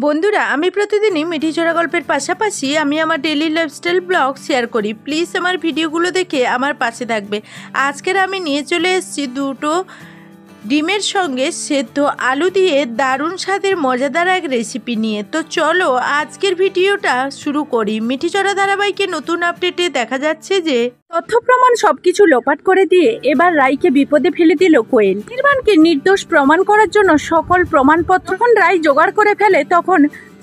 বন্ধুরা, আমি প্রতিদিনই মিঠি চোরা গল্পের পাশাপাশি আমি আমার ডেইলি লাইফস্টাইল ব্লগ শেয়ার করি। প্লিজ আমার ভিডিওগুলো দেখে আমার পাশে থাকবে। আজকের আমি নিয়ে চলে এসেছি দুটো ডিমের সঙ্গে সেদ্ধ আলু দিয়ে দারুণ স্বাদের মজাদার এক রেসিপি নিয়ে। তো চলো আজকের ভিডিওটা শুরু করি। মিঠি চোরা ধারাবাহিকে নতুন আপডেটে দেখা যাচ্ছে যে তথ্য প্রমাণ সবকিছু লোপাট করে দিয়ে এবার রাইকে বিপদে ফেলে দিল কোয়েল। অনির্বাণকে নির্দোষ প্রমাণ করার জন্য সকল প্রমাণপত্র যখন রাই জোগাড় করে ফেলে তখন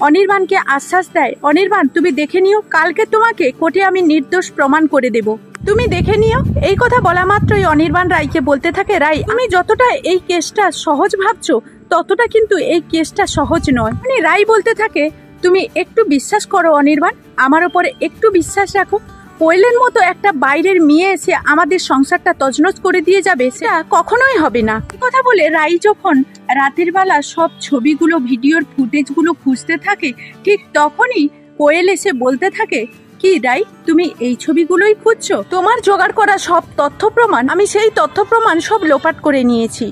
অনির্বাণকে আশ্বাস দেয়, অনির্বাণ তুমি দেখে নিও, কালকে তোমাকে কোর্টে আমি নির্দোষ প্রমাণ করে দেব, তুমি দেখে নিও। এই কথা বলা মাত্রই অনির্বাণ রাইকে বলতে থাকে, রাই আমি যতটা এই কেসটা সহজ ভাবছো ততটা কিন্তু এই কেসটা সহজ নয়। মানে রাই বলতে থাকে, তুমি একটু বিশ্বাস করো অনির্বাণ, আমার ওপরে একটু বিশ্বাস রাখো। কোয়েলের মতো একটা বাইরের মেয়ে এসে আমাদের সংসারটা তছনছ করে দিয়ে যাবে সেটা কখনোই হবে না। কথা বলে রাই যখন রাতের বেলা সব ছবিগুলো ভিডিওর ফুটেজগুলো খুঁজতে থাকে ঠিক তখনই কোয়েল এসে বলতে থাকে, কি রাই তুমি এই ছবিগুলোই খুঁজছো? তোমার জোগাড় করা সব তথ্য প্রমাণ আমি সেই তথ্য প্রমাণ সব লোপাট করে নিয়েছি,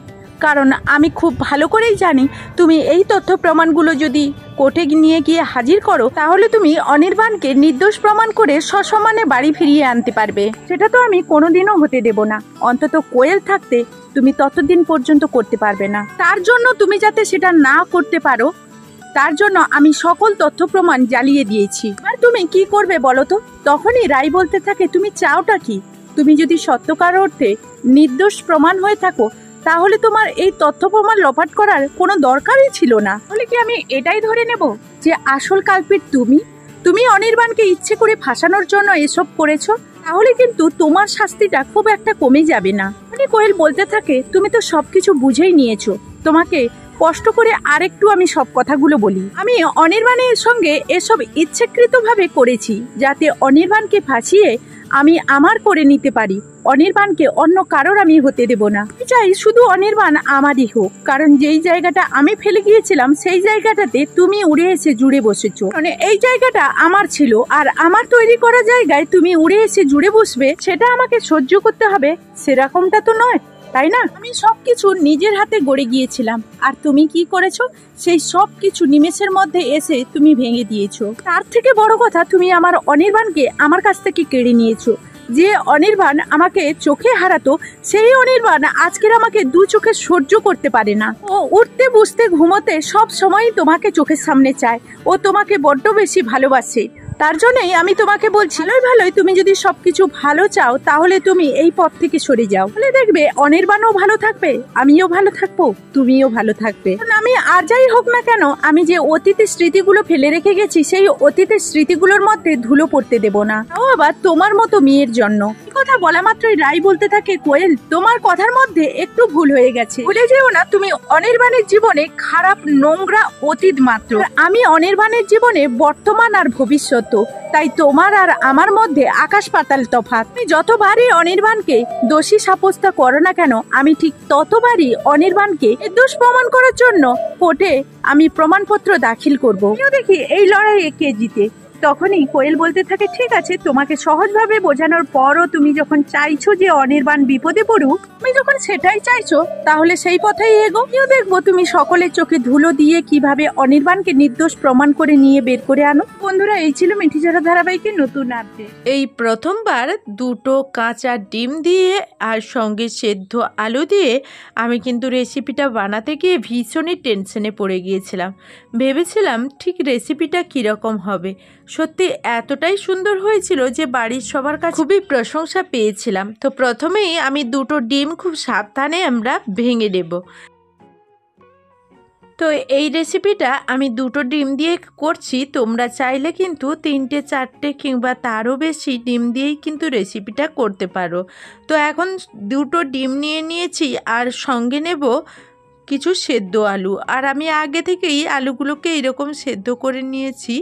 কারণ আমি খুব ভালো করেই জানি তুমি এই তথ্য প্রমাণগুলো যদি কোর্টে নিয়ে গিয়ে হাজির করো তাহলে তুমি অনির্বাণকে নির্দোষ প্রমাণ করে সসম্মানে বাড়ি ফিরিয়ে আনতে পারবে। সেটা তো আমি কোনোদিনও হতে দেব না, অন্তত কোয়েল থাকতে তুমি ততদিন পর্যন্ত করতে পারবে না। তার জন্য তুমি যাতে সেটা না করতে পারো তার জন্য আমি সকল তথ্য প্রমাণ জ্বালিয়ে দিয়েছি। আর তুমি কি করবে বলো তো? তখনই রাই বলতে থাকে, তুমি চাওটা কি? তুমি যদি সত্যকার অর্থে নির্দোষ প্রমাণ হয়ে থাকো তাহলে তোমার এই তথ্য প্রমাণ লোপাট করার কোনো দরকারই ছিল না। তাহলে কি আমি এটাই ধরে নেব যে আসল কালপিট তুমি অনির্বাণকে ইচ্ছে করে ফাঁসানোর জন্য এসব করেছো? তাহলে কিন্তু তোমার শাস্তিটা খুব একটা কমে যাবে না। মানে কোয়েল বলতে থাকে, তুমি তো সবকিছু বুঝেই নিয়েছো, তোমাকে কষ্ট করে আরেকটু আমি সব কথাগুলো বলি। আমি অনির্বাণের সঙ্গে এসব ইচ্ছাকৃতভাবে করেছি যাতে অনির্বাণকে ফাঁসিয়ে আমি আমার করে নিতে পারি, অনির্বাণকে অন্য কারোর আমি হতে দেব না। চাই শুধু অনির্বাণ আমারই হোক, কারণ যেই জায়গাটা আমি ফেলে গিয়েছিলাম সেই জায়গাটাতে তুমি উড়ে এসে জুড়ে বসেছো। মানে এই জায়গাটা আমার ছিল আর আমার তৈরি করা জায়গায় তুমি উড়ে এসে জুড়ে বসবে সেটা আমাকে সহ্য করতে হবে সেরকমটা তো নয়, তাই না? আমি সবকিছু নিজের হাতে গড়ে গিয়েছিলাম আর তুমি কি করেছো? সেই সব কিছু নিমেষের মধ্যে এসে তুমি ভেঙে দিয়েছো। তার থেকে বড় কথা, তুমি আমার অনির্বাণকে আমার কাছ থেকে কেড়ে নিয়েছো। যে অনির্বাণ আমাকে চোখে হারাতো সেই অনির্বাণ আজকের আমাকে দু চোখে সহ্য করতে পারে না। ও উঠতে বসতে ঘুমোতে সব সময় তোমাকে চোখের সামনে চায়, ও তোমাকে বড্ড বেশি ভালোবাসে। তার জন্যই আমি তোমাকে বলছি, ভালোই তুমি যদি সবকিছু ভালো চাও তাহলে তুমি এই পথ থেকে সরে যাও, তাহলে দেখবে অনির্বাণও ভালো থাকবে, আমিও ভালো থাকবো, তুমিও ভালো থাকবে। আমি আর যাই হোক না কেন, আমি যে অতীতের স্মৃতিগুলো ফেলে রেখে গেছি সেই অতীতের স্মৃতিগুলোর মধ্যে ধুলো পড়তে দেব না, তাও আবার তোমার মতো মেয়ের জন্য। কথা বলা মাত্রই রাই বলতে থাকে, কোয়েল তোমার কথার মধ্যে একটু ভুল হয়ে গেছে, ভুলে যেও না তুমি অনির্বাণের জীবনে খারাপ নোংরা অতীত মাত্র, আমি অনির্বাণের জীবনে বর্তমান আর ভবিষ্যৎ। তাই তোমার আর আমার মধ্যে আকাশ পাতাল তফাৎ। তুমি যতবারই অনির্বাণকে দোষী সাব্যস্ত করো না কেন আমি ঠিক ততবারই অনির্বাণকে দোষ প্রমাণ করার জন্য কোর্টে আমি প্রমাণপত্র দাখিল করব। দেখি এই লড়াইয়ে কে জিতে। তখনই কোয়েল বলতে থাকে, ঠিক আছে, তোমাকে সহজভাবে বোঝানোর পরও তুমি যখন চাইছো যে অনির্বাণ বিপদে পড়ুক, তুমি যখন সেটাই চাইছো তাহলে সেই পথেই এগো। কেউ দেখবো তুমি সকলের চোখে ধুলো দিয়ে কিভাবে অনির্বাণকে নির্দোষ প্রমাণ করে নিয়ে বের করে আনো। বন্ধুরা, এই ছিল মিঠি চোরা ধারাবাহিকের নতুন আপডেট। এই প্রথমবার দুটো কাঁচা ডিম দিয়ে আর সঙ্গে সেদ্ধ আলু দিয়ে আমি কিন্তু রেসিপিটা বানাতে গিয়ে ভীষণই টেনশনে পড়ে গিয়েছিলাম। ভেবেছিলাম ঠিক রেসিপিটা কীরকম হবে। সত্যি এতটাই সুন্দর হয়েছিল যে বাড়ির সবার কাছে খুবই প্রশংসা পেয়েছিলাম। তো প্রথমেই আমি দুটো ডিম খুব সাবধানে আমরা ভেঙে নেব। তো এই রেসিপিটা আমি দুটো ডিম দিয়ে করছি, তোমরা চাইলে কিন্তু 3টে 4টে কিংবা তারও বেশি ডিম দিয়েই কিন্তু রেসিপিটা করতে পারো। তো এখন দুটো ডিম নিয়ে নিয়েছি আর সঙ্গে নেব কিছু সেদ্ধ আলু, আর আমি আগে থেকেই আলুগুলোকে এরকম সেদ্ধ করে নিয়েছি।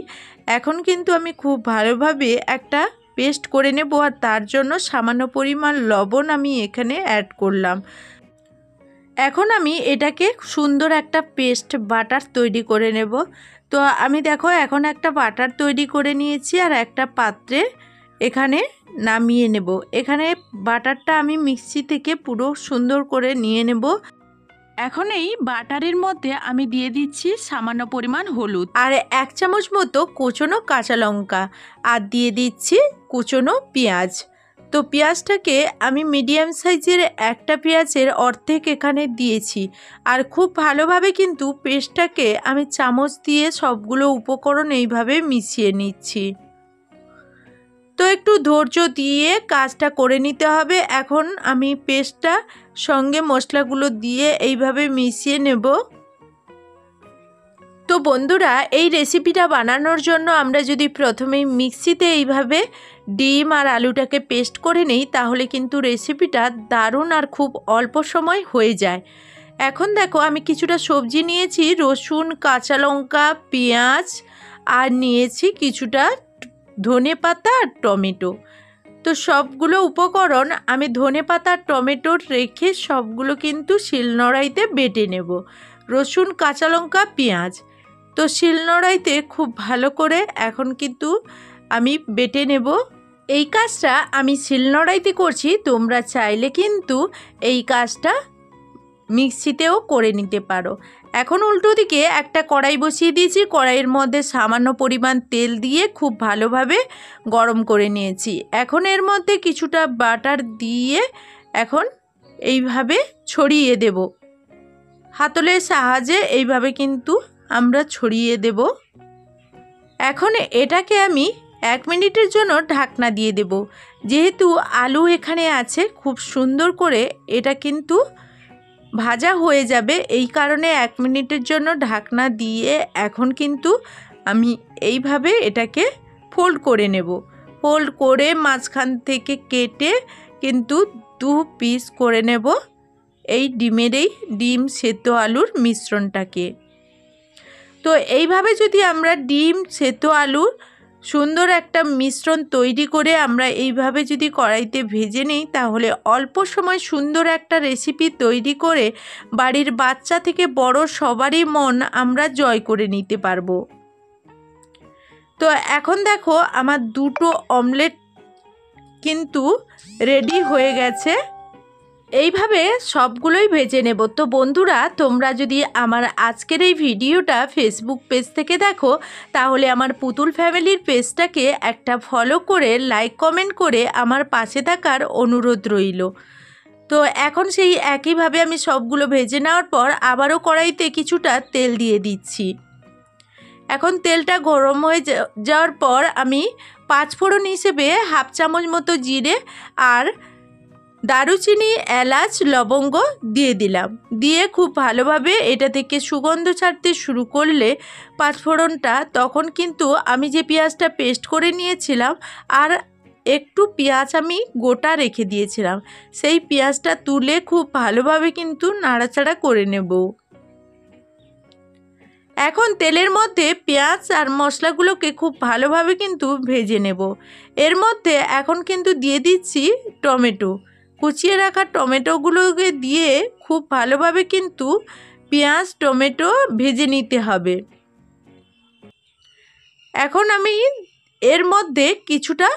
এখন কিন্তু আমি খুব ভালোভাবে একটা পেস্ট করে নেব, আর তার জন্য সামান্য পরিমাণ লবণ আমি এখানে অ্যাড করলাম। এখন আমি এটাকে সুন্দর একটা পেস্ট বাটার তৈরি করে নেব। তো আমি দেখো এখন একটা বাটার তৈরি করে নিয়েছি আর একটা পাত্রে এখানে নামিয়ে নেব। এখানে বাটারটা আমি মিক্সি থেকে পুরো সুন্দর করে নিয়ে নেব। এখন এই বাটারের মধ্যে আমি দিয়ে দিচ্ছি সামান্য পরিমাণ হলুদ আর 1 চামচ মতো কুচনো কাঁচা লঙ্কা আর দিয়ে দিচ্ছি কুচনো পেঁয়াজ। তো পেঁয়াজটাকে আমি মিডিয়াম সাইজের একটা পেঁয়াজের অর্ধেক এখানে দিয়েছি। আর খুব ভালোভাবে কিন্তু পেস্টটাকে আমি চামচ দিয়ে সবগুলো উপকরণ এইভাবে মিশিয়ে নিচ্ছি। তো একটু ধৈর্য দিয়ে কাজটা করে নিতে হবে। এখন আমি পেস্টটা সঙ্গে মশলাগুলো দিয়ে এইভাবে মিশিয়ে নেব। তো বন্ধুরা, এই রেসিপিটা বানানোর জন্য আমরা যদি প্রথমেই মিক্সিতে এইভাবে ডিম আর আলুটাকে পেস্ট করে নিই তাহলে কিন্তু রেসিপিটা দারুণ আর খুব অল্প সময় হয়ে যায়। এখন দেখো আমি কিছুটা সবজি নিয়েছি, রসুন, কাঁচা লঙ্কা, পেঁয়াজ আর নিয়েছি কিছুটা ধনেপাতা আর টমেটো। তো সবগুলো উপকরণ আমি ধনেপাতা আর টমেটো রেখে সবগুলো কিন্তু শিলনোড়াইতে বেটে নেব। রসুন, কাঁচা লঙ্কা, পেঁয়াজ তো শিলনোড়াইতে খুব ভালো করে এখন কিন্তু আমি বেটে নেব। এই কাজটা আমি শিলনোড়াইতে করছি, তোমরা চাইলে কিন্তু এই কাজটা মিক্সিতেও করে নিতে পারো। এখন উল্টো দিকে একটা কড়াই বসিয়ে দিয়েছি, কড়াইয়ের মধ্যে সামান্য পরিমাণ তেল দিয়ে খুব ভালোভাবে গরম করে নিয়েছি। এখন এর মধ্যে কিছুটা বাটার দিয়ে এখন এইভাবে ছড়িয়ে দেব, হাতলের সাহায্যে এইভাবে কিন্তু আমরা ছড়িয়ে দেব। এখন এটাকে আমি 1 মিনিটের জন্য ঢাকনা দিয়ে দেব। যেহেতু আলু এখানে আছে, খুব সুন্দর করে এটা কিন্তু ভাজা হয়ে যাবে, এই কারণে 1 মিনিটের জন্য ঢাকনা দিয়ে এখন কিন্তু আমি এইভাবে এটাকে ফোল্ড করে নেব। ফোল্ড করে মাঝখান থেকে কেটে কিন্তু 2 পিস করে নেব এই ডিম সেদ্ধ আলুর মিশ্রণটাকে। তো এইভাবে যদি আমরা ডিম সেদ্ধ আলুর সুন্দর একটা মিশ্রণ তৈরি করে আমরা এইভাবে যদি কড়াইতে ভেজে নিই তাহলে অল্প সময় সুন্দর একটা রেসিপি তৈরি করে বাড়ির বাচ্চা থেকে বড় সবারই মন আমরা জয় করে নিতে পারবো। তো এখন দেখো আমার 2টো অমলেট কিন্তু রেডি হয়ে গেছে। এইভাবে সবগুলোই ভেজে নেব। তো বন্ধুরা, তোমরা যদি আমার আজকের এই ভিডিওটা ফেসবুক পেজ থেকে দেখো তাহলে আমার পুতুল ফ্যামিলির পেজটাকে একটা ফলো করে লাইক কমেন্ট করে আমার পাশে থাকার অনুরোধ রইল। তো এখন সেই একইভাবে আমি সবগুলো ভেজে নেওয়ার পর আবারও কড়াইতে কিছুটা তেল দিয়ে দিচ্ছি। এখন তেলটা গরম হয়ে যাওয়ার পর আমি 5 ফোড়ন হিসেবে 1/2 চামচ মতো জিরে আর দারুচিনি, এলাচ, লবঙ্গ দিয়ে দিলাম। দিয়ে খুব ভালোভাবে এটা থেকে সুগন্ধ ছাড়তে শুরু করলে 5 ফোড়নটা, তখন কিন্তু আমি যে পেঁয়াজটা পেস্ট করে নিয়েছিলাম আর একটু পেঁয়াজ আমি গোটা রেখে দিয়েছিলাম, সেই পেঁয়াজটা তুলে খুব ভালোভাবে কিন্তু নাড়াচাড়া করে নেব। এখন তেলের মধ্যে পেঁয়াজ আর মশলাগুলোকে খুব ভালোভাবে কিন্তু ভেজে নেব। এর মধ্যে এখন কিন্তু দিয়ে দিচ্ছি টমেটো। কুচিয়ে রাখা টমেটোগুলোকে দিয়ে খুব ভালোভাবে কিন্তু পেঁয়াজ টমেটো ভেজে নিতে হবে। এখন আমি এর মধ্যে কিছুটা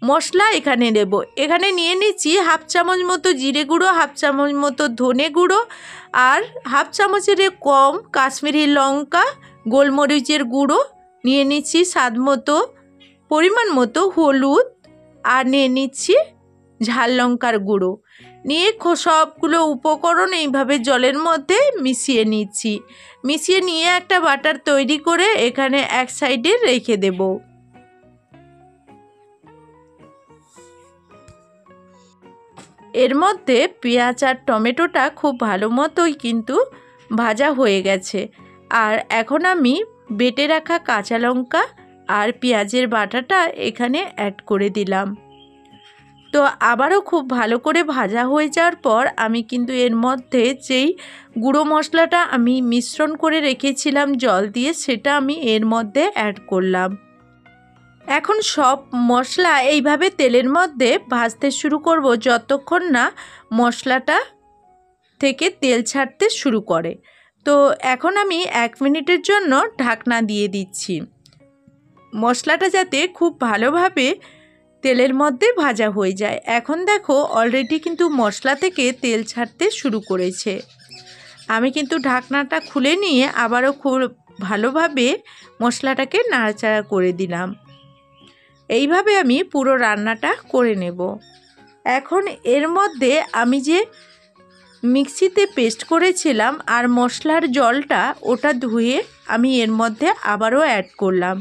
মশলা এখানে নেব। এখানে নিয়ে নিচ্ছি 1/2 চামচ মতো জিরে গুঁড়ো, 1/2 চামচ মতো ধনে গুঁড়ো আর 1/2 চামচের কম কাশ্মীরি লঙ্কা, গোলমরিচের গুঁড়ো নিয়ে নিচ্ছি, স্বাদ মতো পরিমাণ মতো হলুদ আর নিয়ে নিচ্ছি ঝাল লঙ্কার গুঁড়ো। নিয়ে সবগুলো উপকরণ এইভাবে জলের মধ্যে মিশিয়ে নিচ্ছি। মিশিয়ে নিয়ে একটা বাটার তৈরি করে এখানে এক সাইডে রেখে দেব। এর মধ্যে পেঁয়াজ আর টমেটোটা খুব ভালো মতোই কিন্তু ভাজা হয়ে গেছে। আর এখন আমি বেটে রাখা কাঁচা লঙ্কা আর পেঁয়াজের বাটাটা এখানে অ্যাড করে দিলাম। তো আবারও খুব ভালো করে ভাজা হয়ে যাওয়ার পর আমি কিন্তু এর মধ্যে যেই গুঁড়ো মশলাটা আমি মিশ্রণ করে রেখেছিলাম জল দিয়ে, সেটা আমি এর মধ্যে অ্যাড করলাম। এখন সব মশলা এইভাবে তেলের মধ্যে ভাজতে শুরু করব যতক্ষণ না মশলাটা থেকে তেল ছাড়তে শুরু করে। তো এখন আমি 1 মিনিটের জন্য ঢাকনা দিয়ে দিচ্ছি, মশলাটা যাতে খুব ভালোভাবে তেলের মধ্যে ভাজা হয়ে যায়। এখন দেখো অলরেডি কিন্তু মশলা থেকে তেল ছাড়তে শুরু করেছে। আমি কিন্তু ঢাকনাটা খুলে নিয়ে আবারও খুব ভালোভাবে মশলাটাকে নাড়াচাড়া করে দিলাম। এইভাবে আমি পুরো রান্নাটা করে নেব। এখন এর মধ্যে আমি যে মিক্সিতে পেস্ট করেছিলাম আর মশলার জলটা ওটা ধুয়ে আমি এর মধ্যে আবারও অ্যাড করলাম,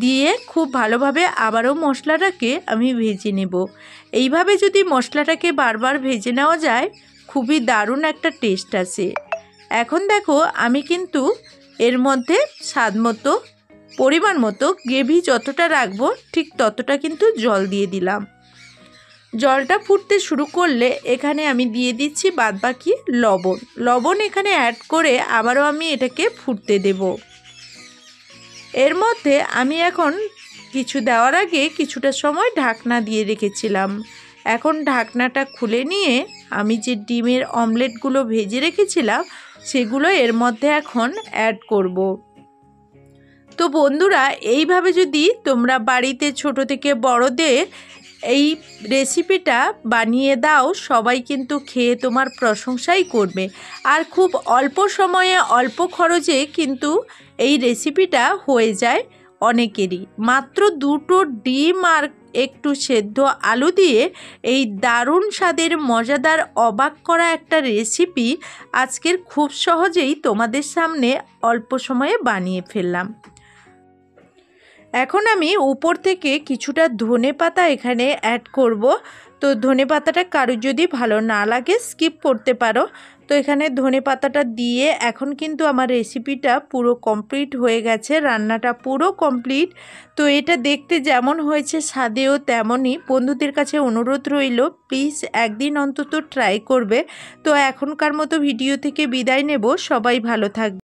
দিয়ে খুব ভালোভাবে আবারও মশলাটাকে আমি ভেজে নেব। এইভাবে যদি মশলাটাকে বারবার ভেজে নেওয়া যায় খুবই দারুণ একটা টেস্ট আসে। এখন দেখো আমি কিন্তু এর মধ্যে স্বাদ মতো পরিমাণ মতো গ্রেভি যতটা রাখবো ঠিক ততটা কিন্তু জল দিয়ে দিলাম। জলটা ফুটতে শুরু করলে এখানে আমি দিয়ে দিচ্ছি বাদবাকি লবণ এখানে অ্যাড করে আবারও আমি এটাকে ফুটতে দেব। এর মধ্যে আমি এখন কিছু দেওয়ার আগে কিছুটা সময় ঢাকনা দিয়ে রেখেছিলাম। এখন ঢাকনাটা খুলে নিয়ে আমি যে ডিমের অমলেটগুলো ভেজে রেখেছিলাম সেগুলো এর মধ্যে এখন অ্যাড করব। তো বন্ধুরা, এইভাবে যদি তোমরা বাড়িতে ছোট থেকে বড়দের এই রেসিপিটা বানিয়ে দাও, সবাই কিন্তু খেয়ে তোমার প্রশংসাই করবে। আর খুব অল্প সময়ে অল্প খরচে কিন্তু এই রেসিপিটা হয়ে যায় অনেকেরই। মাত্র 2টো ডিম আর একটু সেদ্ধ আলু দিয়ে এই দারুণ স্বাদের মজাদার অবাক করা একটা রেসিপি আজকের খুব সহজেই তোমাদের সামনে অল্প সময়ে বানিয়ে ফেললাম। এখন আমি উপর থেকে কিছুটা ধনেপাতা এখানে অ্যাড করব। তো ধনেপাতাটা কারোর যদি ভালো না লাগে স্কিপ করতে পারো। তো এখানে ধনেপাতাটা দিয়ে এখন কিন্তু আমার রেসিপিটা পুরো কমপ্লিট হয়ে গেছে, রান্নাটা পুরো কমপ্লিট। তো এটা দেখতে যেমন হয়েছে স্বাদেও তেমনই। বন্ধুদের কাছে অনুরোধ রইল প্লিজ একদিন অন্তত ট্রাই করবে। তো এখনকার মতো ভিডিও থেকে বিদায় নেব। সবাই ভালো থাকবে।